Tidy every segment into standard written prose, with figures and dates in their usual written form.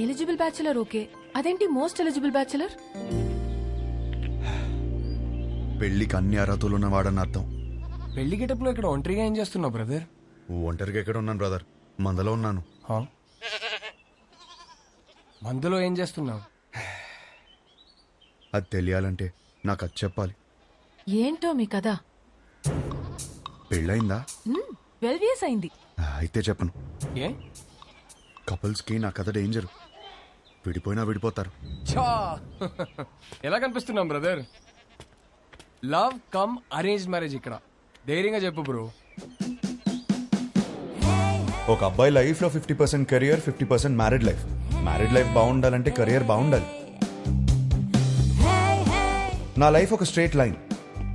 Eligible bachelor okay, అదేంటి most eligible bachelor? పెళ్లికి అన్ని అర్హతలు ఉన్నవాడని అర్థం. పెళ్లి గెటప్లో ఇక్కడ ఒంటరిగా ఏం చేస్తున్నావు బ్రదర్? ఒంటరిగా ఎక్కడ ఉన్నాను బ్రదర్, మందలో ఉన్నాను. మందులో ఏం చేస్తున్నావు? అది తెలియాలంటే నాకు అది చెప్పాలి. ఏంటో మీ కదా? పెళ్ళయిందా? 12 years అయింది. అయితే చెప్పను. ఏ? కపుల్స్ కి నా కథ డేంజర్. విడిపోయినా విడిపోతారు. ఎలా కనిపిస్తున్నాం brother? Love come arrange marriage ఇక్కడ. ధైర్యంగా చెప్పు బ్రో. ఒక అబ్బాయి లైఫ్ లో 50% career, 50% married life. Married life బాగుండాలంటే కెరియర్ బాగుండాలి. నా లైఫ్ ఒక స్ట్రేట్ లైన్.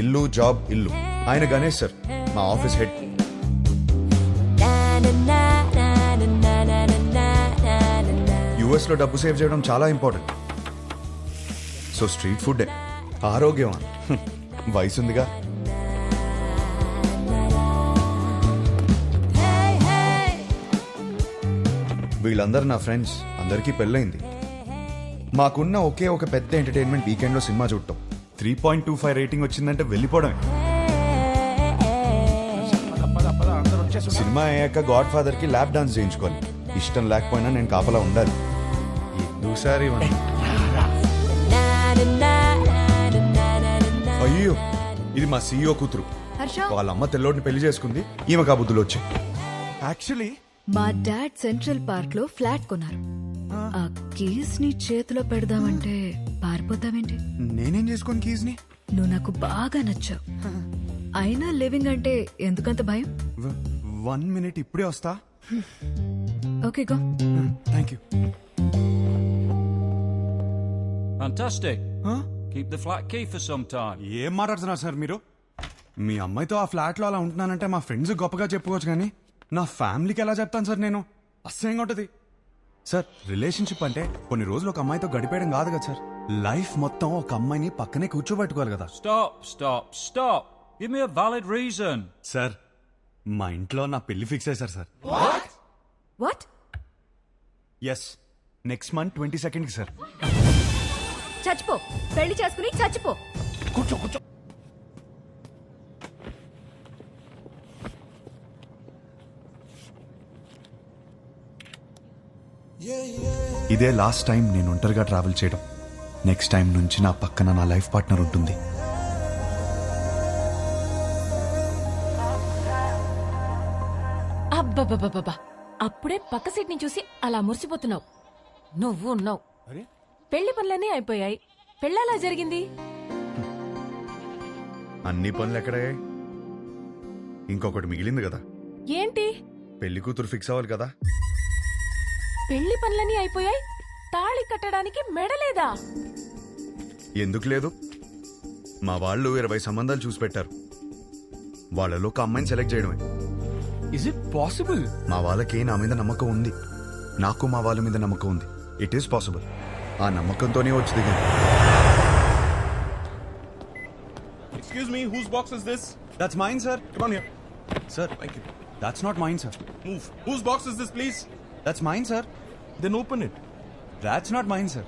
ఇల్లు, జాబ్, ఇల్లు. ఆయన గణేష్ సార్, మా ఆఫీస్ హెడ్. యుఎస్ లో డబ్బు సేవ్ చేయడం చాలా ఇంపార్టెంట్. సో స్ట్రీట్ ఫుడ్ ఆరోగ్యం. వయసుందిగా. వీళ్ళందరూ నా ఫ్రెండ్స్, అందరికీ పెళ్ళైంది. మాకున్న ఒకే ఒక పెద్ద ఎంటర్టైన్మెంట్ వీకెండ్ లో సినిమా చూడటం. 3.25 రేటింగ్ వచ్చిందంటే వెళ్ళిపోవడమే. సినిమా అయ్యాక గాడ్ ఫాదర్ కి ల్యాప్ డాన్స్ చేయించుకోవాలి. ఇష్టం లేకపోయినా నేను కాపలా ఉండాలి. ఎందుసారి అయ్యో, ఇది మా సీఈఓ కూతురు. వాళ్ళ అమ్మ తెల్లోడిని పెళ్లి చేసుకుంది. ఈమె కాబుద్దులు వచ్చాయి. యాక్చువల్లీ మా డాడ్ సెంట్రల్ పార్క్ లో ఫ్లాట్ కొన్నారు. ఆ కీస్ ని చేతిలో పెడదామంటే పారిపోతావేంటి? నేనేం చేసుకోను కీస్ ని? నువ్వు నాకు బాగా నచ్చావు. అయినా లివింగ్ అంటే ఎందుకంత భయం? 1 minute, ఇప్పుడే వస్తా. Okay go. Thank you. Fantastic. Keep the flat key for some time. ఏం మాట్లాడుతున్నారు సార్ మీరు? మీ అమ్మాయితో ఆ ఫ్లాట్ లో అలా ఉంటున్నానంటే మా ఫ్రెండ్స్ గొప్పగా చెప్పుకోవచ్చు, కానీ నా ఫ్యామిలీకి ఎలా చెప్తాను సార్ నేను? అసహ్యంగా ఉంటది సార్. రిలేషన్షిప్ అంటే కొన్ని రోజులు ఒక అమ్మాయితో గడిపేయడం కాదు కదా సార్. లైఫ్ మొత్తం ఒక అమ్మాయిని పక్కనే కూర్చోబెట్టుకోవాలి కదా. Stop. Give me a valid reason. Sir, మా ఇంట్లో నా పెళ్లి ఫిక్స్ అయ్యారు sir. What? Yes, next month 22nd కి సార్. చచ్చిపో, పెళ్లి చేసుకుని చచ్చిపో. కూర్చో. ఇదే లాస్ట్ టైం నేను ఒంటరిగా ట్రావెల్ చేయడం. నెక్స్ట్ టైం నుంచి నా పక్కన నా లైఫ్ పార్ట్నర్ ఉంటుంది. అబ్బబ్బబ్బబ్బా, అప్పుడే పక్క సీట్ ని చూసి అలా మురిసిపోతున్నావు. నువ్వు ఉన్నావు. పెళ్లి పనులన్నీ అయిపోయాయి. పెళ్ళలా జరిగింది. అన్ని పనులు ఎక్కడే? ఇంకొకటి మిగిలింది కదా. ఏంటి? పెళ్లి కూతురు ఫిక్స్ అవ్వాలి కదా. పెళ్లి పనులన్నీ అయిపోయాయి, తాళి కట్టడానికి మెడలేదా? ఎందుకు లేదు? మా వాళ్ళు 20 సంబంధాలు చూసి పెట్టారు. వాళ్ళలో ఒక అమ్మాయిని సెలెక్ట్ చేయడమే. Is it possible? మా వాళ్ళకి నా మీద నమ్మకం ఉంది. నాకు మా వాళ్ళ మీద నమ్మకం ఉంది. It is possible. ఆ నమ్మకంతోనే వచ్చి దిగాను. Excuse me, whose box is this? That's mine, sir. Come on here. Sir, Thank you. that's not mine, sir. Move. Whose box is this, please? That's mine, sir. Then open it. That's not mine, sir.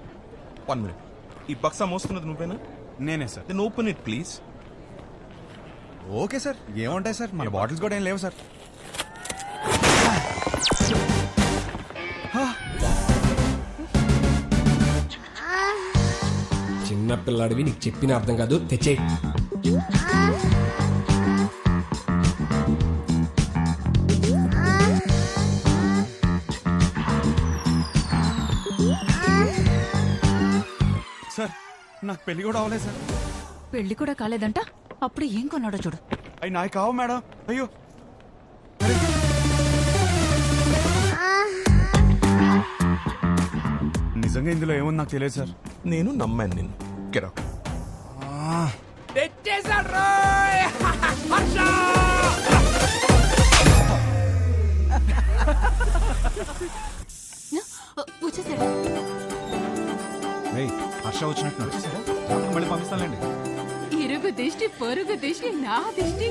1 minute. ఈ బక్సా మోస్తున్నది నువ్వేనా? నేనే sir. Then open it, please. Okay sir, ఏముంటాయి sir, మన bottles కూడా ఏం లేవు sir. చిన్న పిల్లాడివి, నీకు చెప్పిన అర్థం కాదు. తెచ్చే. సార్, నాకు పెళ్లి కూడా అవ్వలేదు సార్. పెళ్లి కూడా కాలేదంట. అప్పుడు ఏం కొన్నాడో చూడు. అవి నాకు కావు మేడం. అయ్యో, నిజంగా ఇందులో ఏముంది నాకు తెలియదు సార్. నేను నమ్మాను నిన్ను. Get out. తెచ్చేసాడు. వచ్చేసాడు. హర్ష వచ్చినట్టు మళ్ళీ పంపిస్తానండి. ఇరుగు దిష్టి, పొరుగు దిష్టి, నా దిష్టి,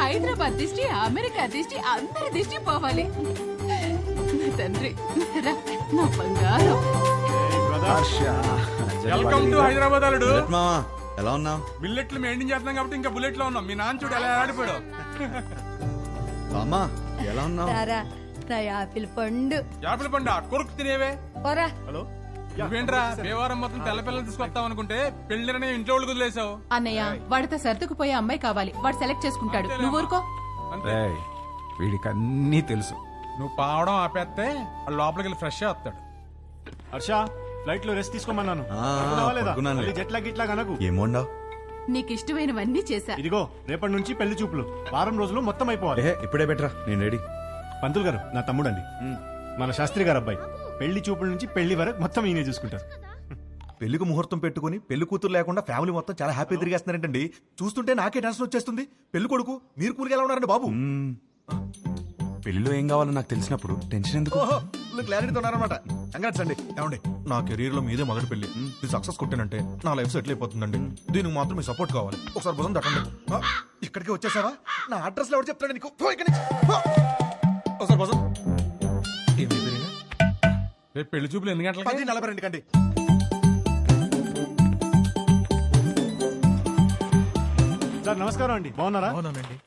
హైదరాబాద్ దిష్టి, అమెరికా దిష్టి, అందరి దిష్టి పోవాలి. తండ్రి రా, నా బంగారం. వెల్కమ్ టు హైదరాబాద్ అల్లుడు. మామా ఎలా ఉన్నావు? బిల్లెట్లు మెయింటైన్ చేస్తున్నాం కాబట్టి ఇంకా బుల్లెట్ లో ఉన్నాం. మీ నాన్న చూడు ఎలా ఆడిపోయాడు. అమ్మా ఎలా ఉన్నావు? రారా నా యాపిల్ పండు యాపిల్ పండు కొరుకు తినేవే. పోరా. నువ్వేంట్రా దేవారం మొత్తం తెల్ల పిల్లలు తీసుకొస్తావు అనుకుంటే పెళ్లిరనే ఇంట్లో వాళ్ళు వదిలేసావు. అన్నయ్య వాడితో సర్దుకుపోయే అమ్మాయి కావాలి, వాడు సెలెక్ట్ చేసుకుంటాడు, నువ్వు ఊరుకో. వీడికి అన్నీ తెలుసు. నువ్వు పావడం ఆపేస్తే వాళ్ళు లోపలికి వెళ్ళి ఫ్రెష్ వస్తాడు. హర్ష ఫ్లైట్ లో రెస్ట్ తీసుకోమన్నాను. ఆ, పడుకున్నానులే. జెట్ లాగ్ ఇట్లా కనకు. ఏమోండావు? నీకు ఇష్టమైనవన్నీ చేశా. ఇదిగో రేపటి నుంచి పెళ్లి చూపులు వారం రోజులు మొత్తం అయిపోవాలి. ఇప్పుడే బెటరా, నేను రెడీ. పంతులు గారు నా తమ్ముడండి, మన శాస్త్రి గారు అబ్బాయి. పెళ్లి చూపుల నుంచి పెళ్లి వరకు మొత్తం ఈయనే చూసుకుంటారు. పెళ్లికి ముహూర్తం పెట్టుకుని పెళ్లి కూతురు లేకుండా ఫ్యామిలీ మొత్తం చాలా హ్యాపీ తిరిగేస్తున్నారంటండి. చూస్తుంటే నాకే టెన్షన్ వచ్చేస్తుంది. పెళ్లి కొడుకు మీరు కూలికి ఎలా ఉన్నారండి బాబు? పెళ్లిలో ఏం కావాలో నాకు తెలిసినప్పుడు టెన్షన్ ఎందుకు? క్లారిటీతో ఉన్నారనమాట. కంగ్రాట్స్ అండి. ఏమండి నా కెరీర్ లో మీదే మొదటి పెళ్లి. ఇది సక్సెస్ కొట్టానంటే నా లైఫ్ సెటిల్ అయిపోతుందండి. దీనికి మాత్రం మీ సపోర్ట్ కావాలి. ఒకసారి భుజం తట్టండి. ఇక్కడికి వచ్చేసావా? నా అడ్రస్ లో ఎవరు చెప్తాడు నీకు? పో ఇక్కడి నుంచి. పో. ఒకసారి భుజం. రేపు పెళ్లి చూపులు ఎన్ని గంటలకి? 10:42 కండి. సార్ నమస్కారం అండి, బాగున్నారా?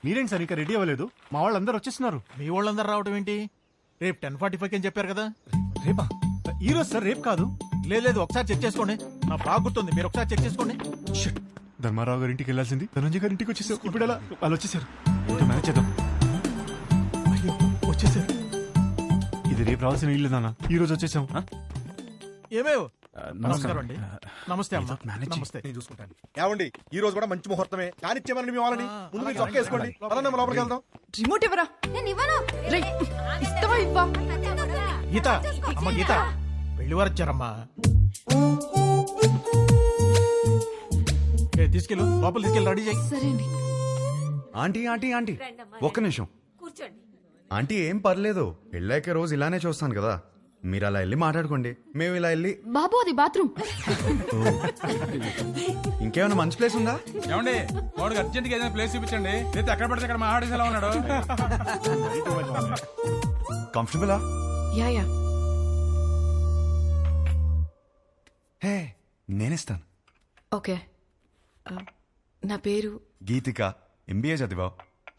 మీరేంటి సార్ ఇంకా రెడీ అవ్వలేదు? మా వాళ్ళందరూ వచ్చేస్తున్నారు. మీ వాళ్ళందరూ రావడం ఏంటి? రేపు 10:45 అని చెప్పారు కదా. రేపా? ఈ రోజు సార్, రేపు కాదు. లేదు ఒకసారి చెక్ చేసుకోండి. నాకు బాగా గుర్తుంది, మీరు ఒకసారి చెక్ చేసుకోండి. ధర్మారావు గారి ఇంటికి వెళ్ళాల్సింది ధనంజయ్ గారి ఇంటికి వచ్చేసారు. ఇప్పుడు ఎలా? వాళ్ళు వచ్చేసారు. ఇంకా మేనేజ్ చేద్దాం. అయ్యో వచ్చేసారు. ఇది రేపు రావాల్సిన ఇల్లు నాన్న, ఈ రోజు వచ్చేసాం. ఏమేవ్ నమస్కారం అండి. నమస్తే అమ్మా. నమస్తే. నేను చూసుకుంటాను. ఏమండి ఈ రోజు కూడా మంచి ముహూర్తమే. కానిచ్చేమని మీ వాళ్ళని ముందు మీరు చొక్క వేసుకోండి. అలా లోపలికి వెళ్దాం. రిమోట్ ఇవ్వరా. రేయ్, ఇస్తావా ఇవ్వా? గీత అమ్మ గీత పెళ్లివారు వచ్చారమ్మా. తీసుకెళ్ళు లోపల తీసుకెళ్ళి రెడీ చేయి. సరే అండి. ఆంటీ ఆంటీ ఆంటీ ఒక్క నిమిషం. ఆంటీ ఏం పర్లేదు, పెళ్ళాక రోజు ఇలానే చూస్తాను కదా. మీరు అలా వెళ్ళి మాట్లాడుకోండి, మేము ఇలా వెళ్ళి. బాబు అది బాత్రూమ్. ఇంకేమైనా మంచి ప్లేస్ ఉందా? ఏమండి వాడికి అర్జెంట్ గా ఏదైనా ప్లేస్ చూపించండి. లేదా ఎక్కడ పడితే అక్కడ మాట్లాడేసి ఎలా ఉన్నాడు. కంఫర్టబులా? Yeah yeah. హే నేనిస్తాను. ఓకే. నా పేరు గీతిక, ఎంబీఏ చదివావు,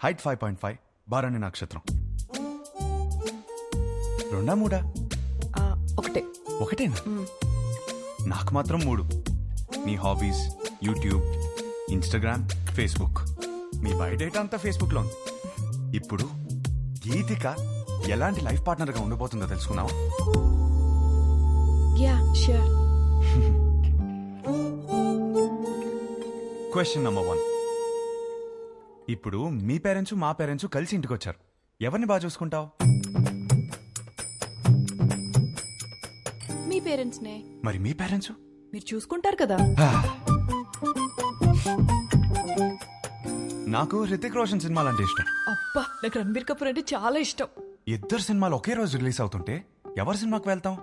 హైట్ 5.5, బారాణి నక్షత్రం. 2 3 ఒకటే. ఒకటేనా? నాకు మాత్రం 3. నీ హాబీస్ యూట్యూబ్, ఇన్స్టాగ్రామ్, ఫేస్బుక్. మీ బయోడేటా అంతా ఫేస్బుక్ లో ఉంది. ఇప్పుడు గీతిక ఎలాంటి లైఫ్ పార్ట్నర్ గా ఉండబోతుందో తెలుసుకున్నావా? Yeah sure. Question number 1. ఇప్పుడు మీ పేరెంట్స్ మా పేరెంట్స్ కలిసి ఇంటికి వచ్చారు. ఎవరిని బాగా చూసుకుంటావు? మీ పేరెంట్స్ నే. మరి మీ పేరెంట్స్? మీరు చూసుకుంటారు కదా. నాకు హృతిక్ రోషన్ సినిమాలు అంటే ఇష్టం. అబ్బా నాకు రణబీర్ కపూర్ అంటే చాలా ఇష్టం. ఇద్దరు సినిమాలు ఒకే రోజు రిలీజ్ అవుతుంటే ఎవరి సినిమాకి వెళ్తాం?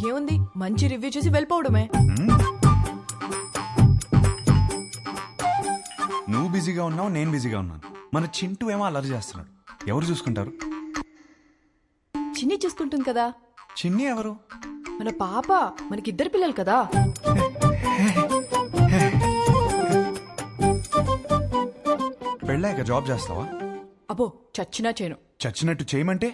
ఏముంది, మంచి రివ్యూ చూసి వెళ్ళిపోవడమే. నువ్వు బిజీగా ఉన్నావు, నేను బిజీగా ఉన్నాను. మన చింటూ ఏమో అల్లరి చేస్తున్నాడు. ఎవరు చూసుకుంటారు? చిన్ని చూసుకుంటుంది కదా. చిన్ని ఎవరు? మన పాప. మనకిద్దరు పిల్లలు కదా. పెళ్ళాక జాబ్ చేస్తావా? అబ్బో చచ్చినా చేయను. చచ్చినట్టు చేయమంటే?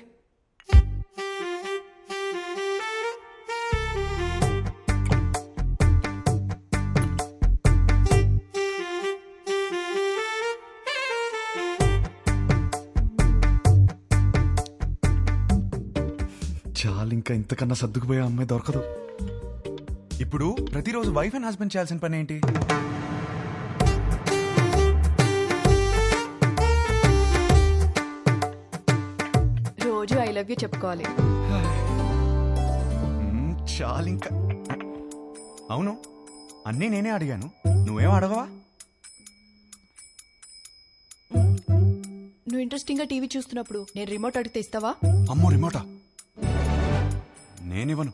చాలు, ఇంకా ఇంతకన్నా సర్దుకుపోయే అమ్మాయి దొరకదు. ఇప్పుడు ప్రతిరోజు వైఫ్ అండ్ హస్బెండ్ చేయాల్సిన పని ఏంటి? రోజు ఐ లవ్ యూ చెప్పుకోవాలి. చాలు ఇంకా. అవును, అన్నీ నేనే అడిగాను, నువ్వేం అడగవా? నువ్వు ఇంట్రెస్టింగ్ గా టీవీ చూస్తున్నప్పుడు నేను రిమోట్ అడిగితే ఇస్తావా? అమ్మో రిమోటా? నేనివ్వను.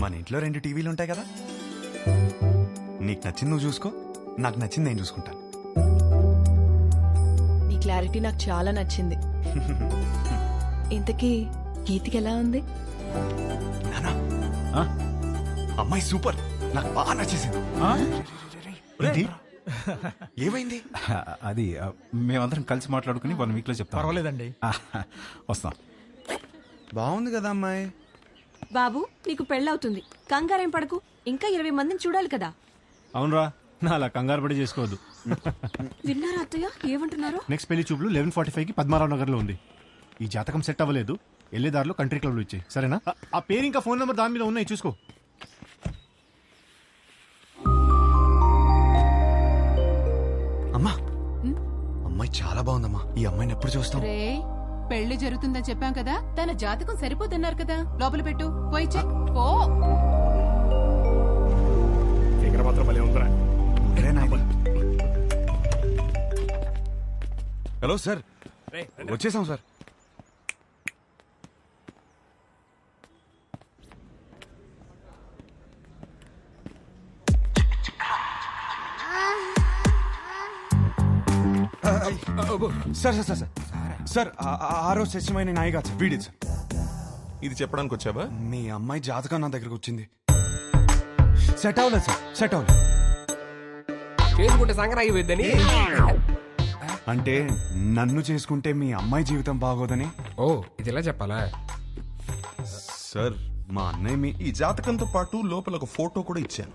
మన ఇంట్లో 2 టీవీలు ఉంటాయి కదా. నీకు నచ్చింది నువ్వు చూసుకో, నాకు నచ్చింది నేను చూసుకుంటాను. నీ క్లారిటీ నాకు చాలా నచ్చింది. ఇంతకీ గీతికి ఎలా ఉంది? నానా ఆ? అమ్మాయి సూపర్, నాకు బాగా నచ్చేసింది. ఏంటి? ఏమైంది? అది మేమందరం కలిసి మాట్లాడుకుని 1 వీక్ లో చెప్తాం. పర్వాలేదండి. వస్తాం. బాగుంది కదా అమ్మాయి. బాబు నీకు పెళ్ళవుతుంది, కంగారేం పడకు. ఇంకా 20 మందిని చూడాలి కదా. అవునరా, నా అలా కంగారు పడి చేసుకోవద్దు. విన్నారా అత్తయ్య ఏమంటున్నారు? నెక్స్ట్ పెళ్లి చూపులు 11:45కి పద్మారావు నగర్ లో ఉంది. ఈ జాతకం సెట్ అవ్వలేదు, వెళ్ళేదారిలో కంట్రీ క్లబ్ లో ఇచ్చాయి, సరేనా? ఆ పేరు ఇంకా ఫోన్ నెంబర్ దాని మీద ఉన్నాయి, చూసుకో. అమ్మా, అమ్మాయి చాలా బాగుందమ్మా. ఈ అమ్మాయిని ఎప్పుడు చూస్తాం? రే పెళ్లి జరుగుతుందని చెప్పాం కదా, తన జాతకం సరిపోతున్నారు కదా. లోపల పెట్టు, పోయి చెక్ పో. ఒరే నాయనా. హలో సార్, వచ్చేసాం sir. Sir sir sir sir ఆ రోజు తెచ్చిమైన నాయి కాదు సార్, వీడి సార్. ఇది చెప్పడానికి వచ్చావా? మీ అమ్మాయి జాతకం నా దగ్గరకు వచ్చింది. సెట్ అవ్వలేదు సార్, సెట్ అవ్వలేదు. చేసుకుంటే సంక్రాంతి పోయిద్దని. అంటే నన్ను చేసుకుంటే మీ అమ్మాయి జీవితం బాగోదని. ఓ ఇది ఇలా చెప్పాలా? సార్ మా అన్నయ్య మీ ఈ జాతకంతో పాటు లోపల ఒక ఫోటో కూడా ఇచ్చాను.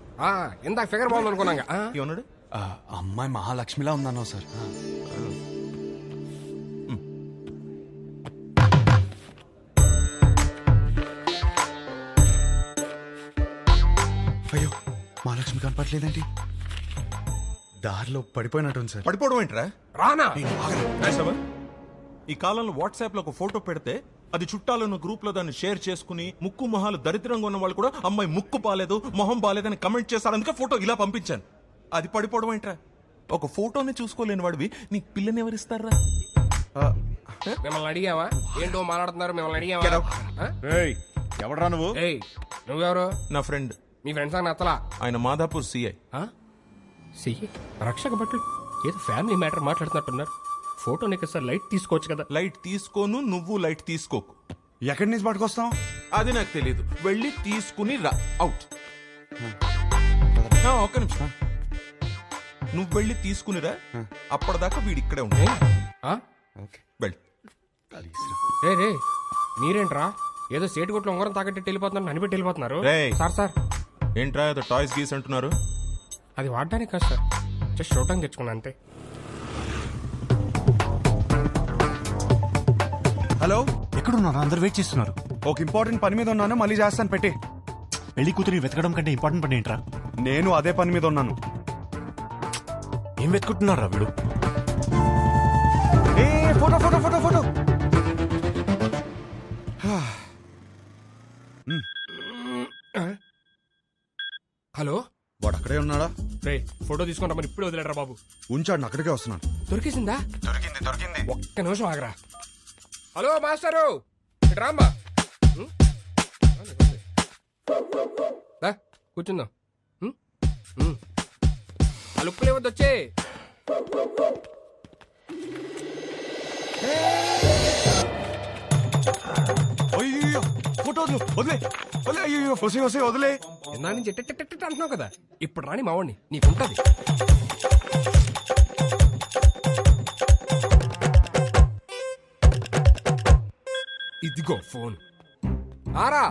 ఇందాక ఫిగర్ బాగుంది అనుకున్నాగా. ఏమన్నాడు? అమ్మాయి మహాలక్ష్మిలా ఉందన్నావు సార్. అయ్యో, మహాలక్ష్మి కనపట్లేదేంటి? దారిలో పడిపోయినట్టుంది సార్. పడిపోవడం ఏంట్రా? రానా రాసావా? ఈ కాలంలో వాట్సాప్ లో ఒక ఫోటో పెడితే అది చుట్టాలను గ్రూప్ లో దాన్ని షేర్ చేసుకుని ముక్కు మొహాలు దరిద్రంగా ఉన్న వాళ్ళు కూడా అమ్మాయి ముక్కు బాలేదు, మొహం బాలేదని కమెంట్ చేశారు. అందుకే ఫోటో ఇలా పంపించాను. అది పడిపోవడం ఏంట్రా? ఒక ఫోటోని చూసుకోలేని వాడివి నీకు పిల్లని ఎవరిస్తారా? మిమ్మల్ని అడిగావా? ఏంటో మాట్లాడుతున్నారు, మిమ్మల్ని అడిగావా? ఎవడరా నువ్వు? ఏయ్ నువ్వెవరు? నా ఫ్రెండ్. మీ ఫ్రెండ్స్ అని నచ్చలా? ఆయన మాదాపూర్ సిఐ. రక్షక బట్టలు ఏదో ఫ్యామిలీ మ్యాటర్ మాట్లాడుతున్నట్టున్నారు. ఫోటో నీకు సార్ లైట్ తీసుకోవచ్చు కదా. లైట్ తీసుకోను, నువ్వు లైట్ తీసుకోకు. ఎక్కడి నుంచి పట్టుకొస్తాం? అది నాకు తెలియదు. వెళ్ళి తీసుకుని రా. అవుట్. ఒక్క నిమిషం. నువ్వు వెళ్ళి తీసుకునిరా. అప్పటిదాకా వీడి ఇక్కడే ఉంటాయి. వెళ్ళి. రే మీరేంట్రా ఏదో సేటు కొట్లు ఉంగరం తాకట్టి వెళ్ళిపోతున్నారు, అనిపెట్టి వెళ్ళిపోతున్నారు. సార్ సార్ ఏంట్రా ఏదో టాయ్స్ గీస్ అంటున్నారు? అది వాడడానికి కాదు సార్, జస్ట్ చూడటానికి తెచ్చుకున్నా అంతే. హలో, ఎక్కడున్నారు? అందరు వెయిట్ చేస్తున్నారు. ఒక ఇంపార్టెంట్ పని మీద ఉన్నాను, మళ్ళీ చేస్తాను. పెట్టి. పెళ్లి కూతురి వెతకడం కంటే ఇంపార్టెంట్ పని ఏంట్రా? నేను అదే పని మీద ఉన్నాను. ఏం వెతుకుంటున్నారా వీడు? Photo photo photo photo. Hello, వాడు అక్కడే ఉన్నాడా? రే ఫోటో తీసుకుంటా మరి ఇప్పుడే వదిలేడరా బాబు. ఉంచాడు, అక్కడికే వస్తున్నాను. దొరికేసిందా? దొరికింది. ఒక్క నిమిషం ఆగరా. హలో మాస్టరు, ఇటు రామ్మా. కూర్చుందాం. ఆ లుక్కులు ఏవద్దు, వచ్చే. అయ్యో, ఫోటో వదిలే. అయ్యో, వదిలే. ఇందా నుంచి అంటున్నావు కదా, ఇప్పుడు రాని మావాడిని నీకుంటది. ఇదిగో ఫోన్. ఆరా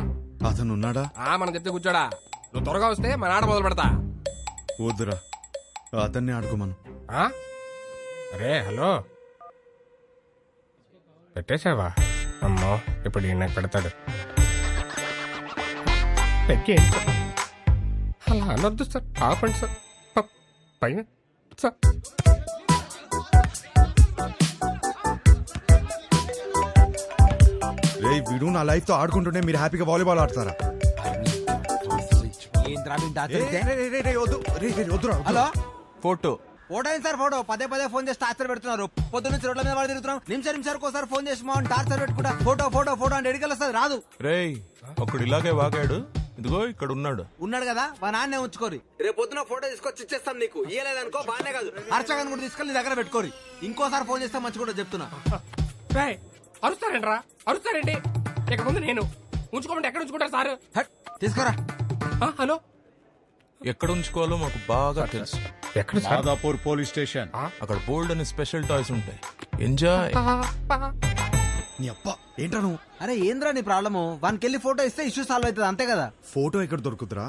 అతను ఉన్నాడా? మనం చెప్తే కూర్చోడా. నువ్వు త్వరగా వస్తే మన ఆట మొదలు పెడతా. వద్దురా, అతన్ని ఆడుకోమను. అరే హలో, పెట్టేశావా? అమ్మో, ఇప్పుడు ఈయన నాకు పెడతాడు. పెట్టేయండి సార్. అలా అనొద్దు సార్, ఆపండి సార్. పైన సార్. రే వీడు నా లైఫ్ తో ఆడుకుంటుంటే మీరు హ్యాపీగా వాలీబాల్ ఆడతారా? హలో, ఫోటో ఫోటో ఏంటి సార్? ఫోటో పదే ఫోన్ చేసి టార్చర్ పెడుతున్నారు. పొద్దు నుంచి రోడ్ల మీద తిరుగుతున్నాం. నిమిషానికి ఒకసారి ఫోన్ చేసి మా టార్చర్ పెట్టుకుంటా. ఫోటో ఫోటో ఫోటో అంటే ఎడికెళ్ళి వస్తుంది, రాదు. రేయ్, ఒకడు ఇలాగే వాగాడు. ఇదిగో ఇక్కడ ఉన్నాడు కదా, మా నాన్నే ఉంచుకోరి. రేపు పొద్దున ఫోటో తీసుకొచ్చి ఇచ్చేస్తాం నీకు. ఇయ్యలేదనుకో బానే కాదు, అర్చకన్ కూడా తీసుకెళ్ళి దగ్గర పెట్టుకోరి. ఇంకోసారి ఫోన్ చేస్తే మంచి కూడా చెప్తున్నా. అరుస్తారంట్రా అరుస్తారండి ఇక ముందు నేను ఉంచుకోమంటే ఎక్కడ ఉంచుకుంటారు సార్? హట్, తీసుకురా. హలో, ఎక్కడ ఉంచుకోవాలో మాకు బాగా తెలుసు. ఎక్కడ సార్? Madhapur police station. అక్కడ బోల్డ్ అని స్పెషల్ టాయ్స్ ఉంటాయి. ఎంజాయ్. నీ అప్ప ఏంట్రా నువ్వు? అరే ఏంద్రా నీ ప్రాబ్లము? వానికి వెళ్ళి ఫోటో ఇస్తే ఇష్యూ సాల్వ్ అవుతుంది అంతే కదా. ఫోటో ఎక్కడ దొరుకుతురా?